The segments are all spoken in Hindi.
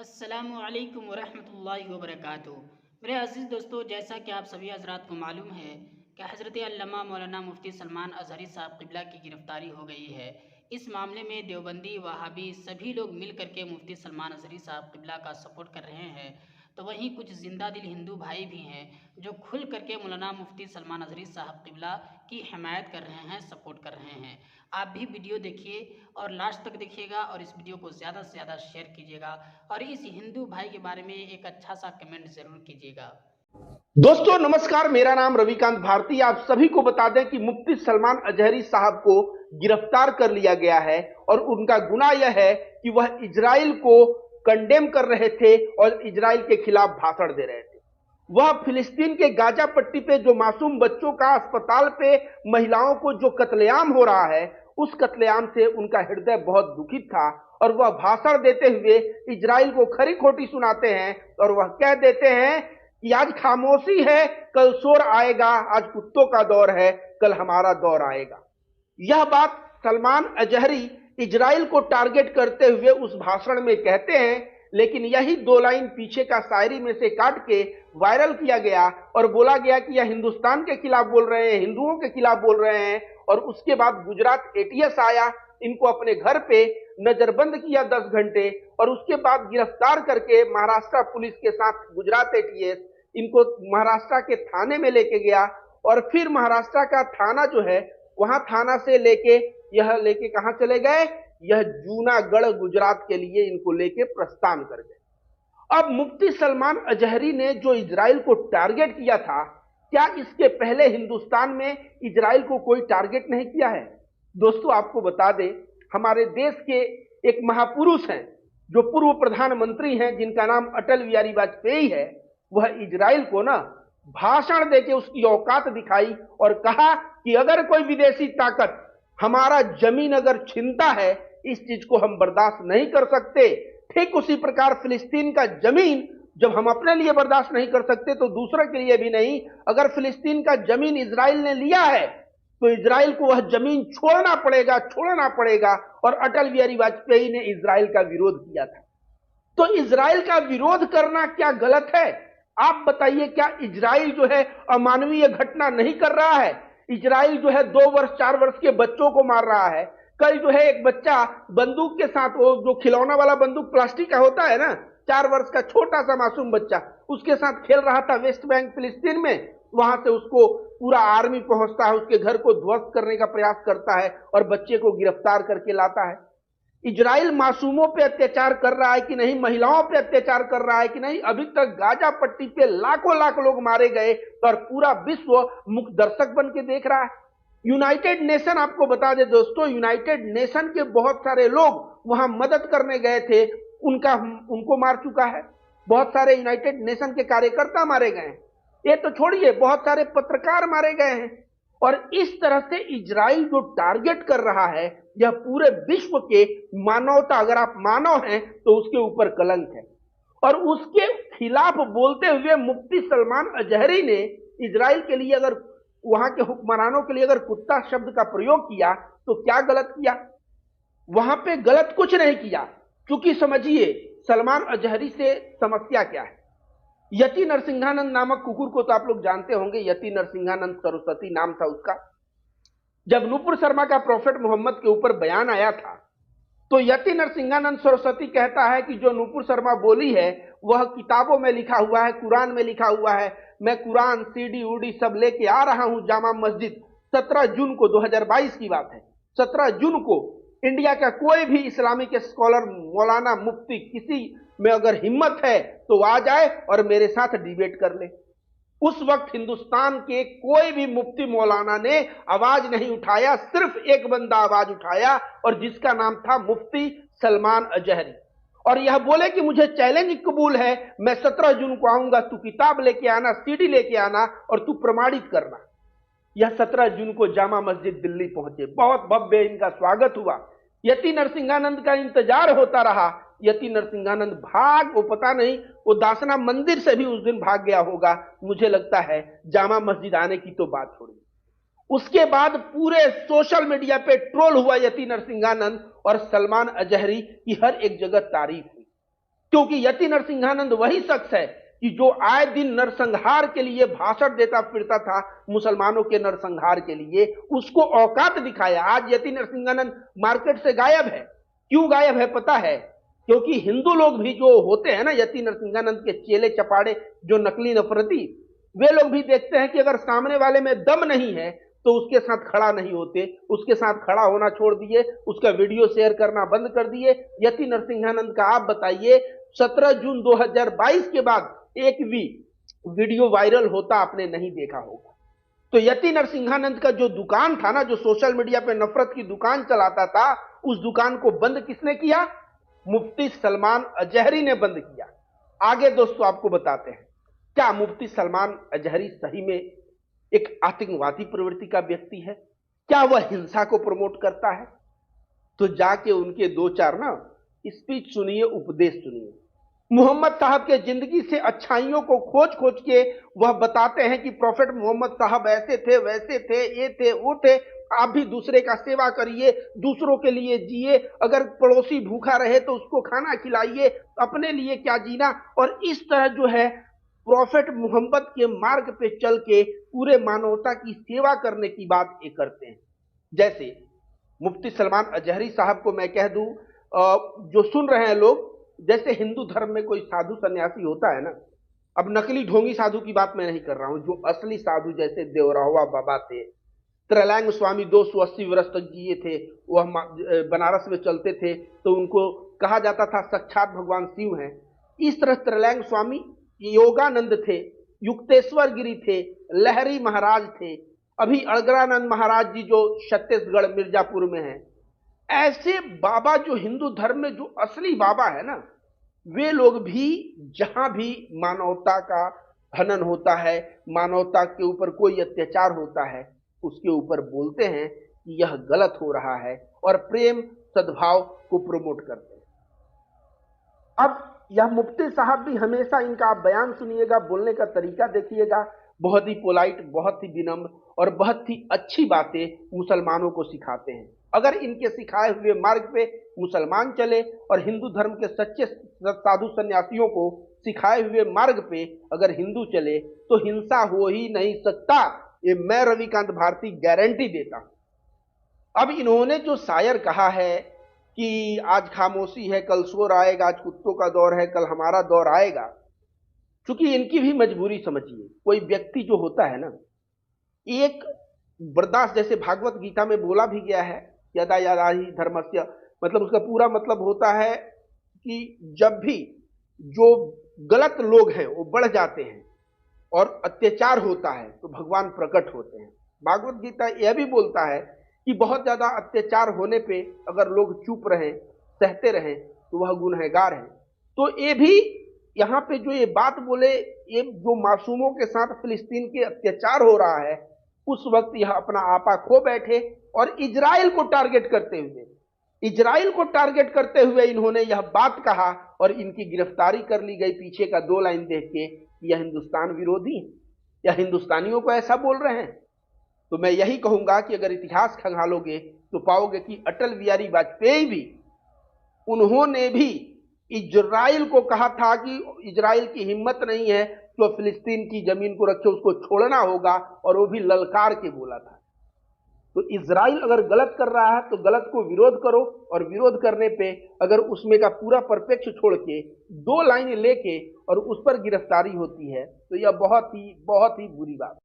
अस्सलामुअलैकुम वरहमतुल्लाहि वबरकातुहू। मेरे अज़ीज़ दोस्तों, जैसा कि आप सभी हज़रात को मालूम है कि हज़रत अल्लामा मौलाना मुफ्ती सलमान अज़हरी साहब क़िबला की गिरफ़्तारी हो गई है। इस मामले में देवबंदी वहाबी सभी लोग मिल कर के मुफ्ती सलमान अज़हरी साहब क़िबला का सपोर्ट कर रहे हैं। तो वहीं कुछ ज़िंदा दिल हिंदू भाई भी हैं जो खुल करके मौलाना मुफ्ती सलमान अज़हरी साहब क़िबला की हिमायत कर रहे हैं, सपोर्ट कर रहे हैं। आप भी वीडियो देखिए और लास्ट तक देखिएगा और इस वीडियो को ज़्यादा से ज़्यादा शेयर कीजिएगा और इस हिंदू भाई के बारे में एक अच्छा सा कमेंट ज़रूर कीजिएगा। दोस्तों नमस्कार, मेरा नाम रविकांत भारती। आप सभी को बता दें कि मुफ्ती सलमान अज़हरी साहब को गिरफ्तार कर लिया गया है और उनका गुनाह यह है कि वह इजराइल को कंडेम कर रहे थे और इजराइल के खिलाफ भाषण दे रहे थे। वह फिलिस्तीन के गाजा पट्टी पे जो मासूम बच्चों का, अस्पताल पे महिलाओं को जो कत्लेआम हो रहा है, उस कत्लेआम से उनका हृदय बहुत दुखित था और वह भाषण देते हुए इजराइल को खरी खोटी सुनाते हैं और वह कह देते हैं कि आज खामोशी है, कल शोर आएगा, आज कुत्तों का दौर है, कल हमारा दौर आएगा। यह बात सलमान अज़हरी इजराइल को टारगेट करते हुए उस भाषण में कहते हैं, लेकिन यही दो लाइन पीछे का शायरी में से काट के वायरल किया गया और बोला गया कि यह हिंदुस्तान के खिलाफ बोल रहे हैं, हिंदुओं के खिलाफ बोल रहे हैं। और उसके बाद गुजरात एटीएस आया, इनको अपने घर पे नजरबंद किया 10 घंटे और उसके बाद गिरफ्तार करके महाराष्ट्र पुलिस के साथ गुजरात एटीएस इनको महाराष्ट्र के थाने में लेके गया और फिर महाराष्ट्र का थाना जो है, वहां थाना से लेके कहां चले गए, यह जूनागढ़ गुजरात के लिए इनको लेके प्रस्थान कर गए। अब मुफ्ती सलमान अज़हरी ने जो इजराइल को टारगेट किया था, क्या इसके पहले हिंदुस्तान में इजराइल को कोई टारगेट नहीं किया है? दोस्तों आपको बता दें, हमारे देश के एक महापुरुष हैं जो पूर्व प्रधानमंत्री हैं, जिनका नाम अटल बिहारी वाजपेयी है। वह इजराइल को ना भाषण देके उसकी औकात दिखाई और कहा कि अगर कोई विदेशी ताकत हमारा जमीन अगर छीनता है, इस चीज को हम बर्दाश्त नहीं कर सकते। ठीक उसी प्रकार फिलिस्तीन का जमीन जब हम अपने लिए बर्दाश्त नहीं कर सकते तो दूसरे के लिए भी नहीं। अगर फिलिस्तीन का जमीन इजराइल ने लिया है तो इजराइल को वह जमीन छोड़ना पड़ेगा। और अटल बिहारी वाजपेयी ने इजराइल का विरोध किया था। तो इजराइल का विरोध करना क्या गलत है? आप बताइए, क्या इजराइल जो है अमानवीय घटना नहीं कर रहा है? इजराइल जो है 2 वर्ष 4 वर्ष के बच्चों को मार रहा है। कल जो है एक बच्चा बंदूक के साथ, वो जो खिलौना वाला बंदूक प्लास्टिक का होता है ना, 4 वर्ष का छोटा सा मासूम बच्चा उसके साथ खेल रहा था वेस्ट बैंक फिलिस्तीन में। वहां से उसको पूरा आर्मी पहुंचता है, उसके घर को ध्वस्त करने का प्रयास करता है और बच्चे को गिरफ्तार करके लाता है। इजराइल मासूमों पे अत्याचार कर रहा है कि नहीं, महिलाओं पे अत्याचार कर रहा है कि नहीं? अभी तक गाजा पट्टी पे लाखों लाख लोग मारे गए और पूरा विश्व मुख दर्शक बन के देख रहा है। यूनाइटेड नेशन, आपको बता दे दोस्तों, यूनाइटेड नेशन के बहुत सारे लोग वहां मदद करने गए थे, उनको मार चुका है। बहुत सारे यूनाइटेड नेशन के कार्यकर्ता मारे गए हैं। ये तो छोड़िए, बहुत सारे पत्रकार मारे गए हैं। और इस तरह से इजराइल जो टारगेट कर रहा है, यह पूरे विश्व के मानवता, अगर आप मानव हैं तो उसके ऊपर कलंक है। और उसके खिलाफ बोलते हुए मुफ्ती सलमान अज़हरी ने इजराइल के लिए, अगर वहां के हुक्मरानों के लिए अगर कुत्ता शब्द का प्रयोग किया तो क्या गलत किया? वहां पे गलत कुछ नहीं किया, क्योंकि समझिए सलमान अज़हरी से समस्या क्या है। यति नरसिंहानंद नामक कुकुर को तो आप लोग जानते होंगे, यति नरसिंहानंद सरस्वती नाम था उसका। जब नूपुर शर्मा का प्रॉफेट मोहम्मद के ऊपर बयान आया था तो यति नरसिंहानंद सरस्वती कहता है कि जो नूपुर शर्मा बोली है वह किताबों में लिखा हुआ है, कुरान में लिखा हुआ है। मैं कुरान सीडी उडी सब लेके आ रहा हूं जामा मस्जिद। 17 जून को 2022 की बात है, 17 जून को इंडिया का कोई भी इस्लामिक स्कॉलर, मौलाना, मुफ्ती, किसी में अगर हिम्मत है तो आ जाए और मेरे साथ डिबेट कर ले। उस वक्त हिंदुस्तान के कोई भी मुफ्ती मौलाना ने आवाज नहीं उठाया, सिर्फ एक बंदा आवाज उठाया और जिसका नाम था मुफ्ती सलमान अज़हरी। और यह बोले कि मुझे चैलेंज कबूल है, मैं 17 जून को आऊंगा, तू किताब लेके आना, सीडी लेके आना और तू प्रमाणित करना। यह 17 जून को जामा मस्जिद दिल्ली पहुंचे, बहुत भव्य इनका स्वागत हुआ। यति नरसिंहानंद का इंतजार होता रहा। यति नरसिंहानंद वो पता नहीं, वो दासना मंदिर से भी उस दिन भाग गया होगा, मुझे लगता है। जामा मस्जिद आने की तो बात छोड़ी। उसके बाद पूरे सोशल मीडिया पे ट्रोल हुआ यति नरसिंहानंद और सलमान अज़हरी की हर एक जगह तारीफ हुई। क्योंकि यति नरसिंहानंद वही शख्स है कि जो आए दिन नरसंहार के लिए भाषण देता फिरता था, मुसलमानों के नरसंहार के लिए, उसको औकात दिखाया। आज यति नरसिंहानंद मार्केट से गायब है। क्यों गायब है पता है? क्योंकि हिंदू लोग भी जो होते हैं ना, यति नरसिंहानंद के चेले चपाड़े, जो नकली नफरती, वे लोग भी देखते हैं कि अगर सामने वाले में दम नहीं है तो उसके साथ खड़ा नहीं होते, उसके साथ खड़ा होना छोड़ दिए, उसका वीडियो शेयर करना बंद कर दिए। यति नरसिंहानंद का आप बताइए, 17 जून 2022 के बाद एक भी वीडियो वायरल होता आपने नहीं देखा होगा। तो यति नरसिंहानंद का जो दुकान था ना, जो सोशल मीडिया पे नफरत की दुकान चलाता था, उस दुकान को बंद किसने किया? मुफ्ती सलमान अजहरी ने बंद किया। आगे दोस्तों आपको बताते हैं, क्या मुफ्ती सलमान अजहरी सही में एक आतंकवादी प्रवृत्ति का व्यक्ति है? क्या वह हिंसा को प्रमोट करता है? तो जाके उनके दो चार ना स्पीच सुनिए, उपदेश सुनिए। मोहम्मद साहब के जिंदगी से अच्छाइयों को खोज खोज के वह बताते हैं कि प्रॉफेट मोहम्मद साहब ऐसे थे, वैसे थे, ये थे, वो थे। आप भी दूसरे का सेवा करिए, दूसरों के लिए जिए, अगर पड़ोसी भूखा रहे तो उसको खाना खिलाइए, अपने लिए क्या जीना। और इस तरह जो है प्रॉफेट मोहम्मद के मार्ग पे चल के पूरे मानवता की सेवा करने की बात ये करते हैं। जैसे मुफ्ती सलमान अजहरी साहब को मैं कह दूं, जो सुन रहे हैं लोग, जैसे हिंदू धर्म में कोई साधु सन्यासी होता है ना, अब नकली ढोंगी साधु की बात मैं नहीं कर रहा हूं, जो असली साधु जैसे देवरावा बाबा थे, त्रैलंग स्वामी 280 वर्ष तक जिए थे, वह बनारस में चलते थे तो उनको कहा जाता था साक्षात भगवान शिव हैं। इस तरह त्रैलंग स्वामी, योगानंद थे, युक्तेश्वर गिरी थे, लहरी महाराज थे, अभी अड़गड़ानंद महाराज जी जो छत्तीसगढ़ मिर्जापुर में है। ऐसे बाबा जो हिंदू धर्म में जो असली बाबा है ना, वे लोग भी जहां भी मानवता का हनन होता है, मानवता के ऊपर कोई अत्याचार होता है, उसके ऊपर बोलते हैं कि यह गलत हो रहा है और प्रेम सद्भाव को प्रमोट करते हैं। अब यह मुफ्ती साहब भी हमेशा इनका आप बयान सुनिएगा, बोलने का तरीका देखिएगा, बहुत ही पोलाइट, बहुत ही विनम्र और बहुत ही अच्छी बातें मुसलमानों को सिखाते हैं। अगर इनके सिखाए हुए मार्ग पे मुसलमान चले और हिंदू धर्म के सच्चे साधु सन्यासियों को सिखाए हुए मार्ग पे अगर हिंदू चले तो हिंसा हो ही नहीं सकता, ये मैं रविकांत भारती गारंटी देता हूं। अब इन्होंने जो शायर कहा है कि आज खामोशी है कल शोर आएगा, आज कुत्तों का दौर है कल हमारा दौर आएगा, क्योंकि इनकी भी मजबूरी समझिए। कोई व्यक्ति जो होता है ना, एक बर्दाश्त, जैसे भागवत गीता में बोला भी गया है, यदा यदा ही धर्मस्य, मतलब उसका पूरा मतलब होता है कि जब भी जो गलत लोग हैं वो बढ़ जाते हैं और अत्याचार होता है तो भगवान प्रकट होते हैं। भागवत गीता यह भी बोलता है कि बहुत ज्यादा अत्याचार होने पे अगर लोग चुप रहें, सहते रहें, तो वह गुनहगार है। तो ये भी यहाँ पे जो ये बात बोले, ये जो मासूमों के साथ फिलिस्तीन के अत्याचार हो रहा है, उस वक्त यह अपना आपा खो बैठे और इजराइल को टारगेट करते हुए इन्होंने यह बात कहा और इनकी गिरफ्तारी कर ली गई। पीछे का 2 लाइन देख के यह हिंदुस्तान विरोधी है या हिंदुस्तानियों को ऐसा बोल रहे हैं। तो मैं यही कहूंगा कि अगर इतिहास खंगालोगे तो पाओगे कि अटल बिहारी वाजपेयी भी, उन्होंने भी इजराइल को कहा था कि इजराइल की हिम्मत नहीं है तो फिलिस्तीन की जमीन को रखे, उसको छोड़ना होगा, और वो भी ललकार के बोला था। तो इजराइल अगर गलत कर रहा है तो गलत को विरोध करो, और विरोध करने पे अगर उसमें का पूरा परिप्रेक्ष्य छोड़ के 2 लाइन लेके और उस पर गिरफ्तारी होती है तो यह बहुत ही बुरी बात।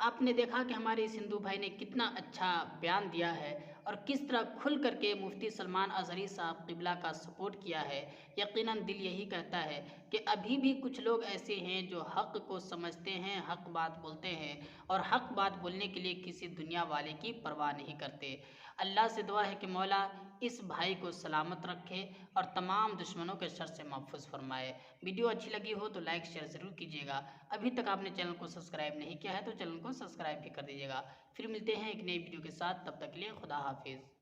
आपने देखा कि हमारे इस हिंदू भाई ने कितना अच्छा बयान दिया है और किस तरह खुल करके मुफ्ती सलमान अजहरी साहब किबला का सपोर्ट किया है। यकीनन दिल यही कहता है कि अभी भी कुछ लोग ऐसे हैं जो हक़ को समझते हैं, हक़ बात बोलते हैं और हक़ बात बोलने के लिए किसी दुनिया वाले की परवाह नहीं करते। अल्लाह से दुआ है कि मौला इस भाई को सलामत रखे और तमाम दुश्मनों के शर से महफूज फरमाए। वीडियो अच्छी लगी हो तो लाइक शेयर ज़रूर कीजिएगा। अभी तक आपने चैनल को सब्सक्राइब नहीं किया है तो चैनल को सब्सक्राइब भी कर दीजिएगा। फिर मिलते हैं एक नई वीडियो के साथ, तब तक के लिए खुदा हाफिज़।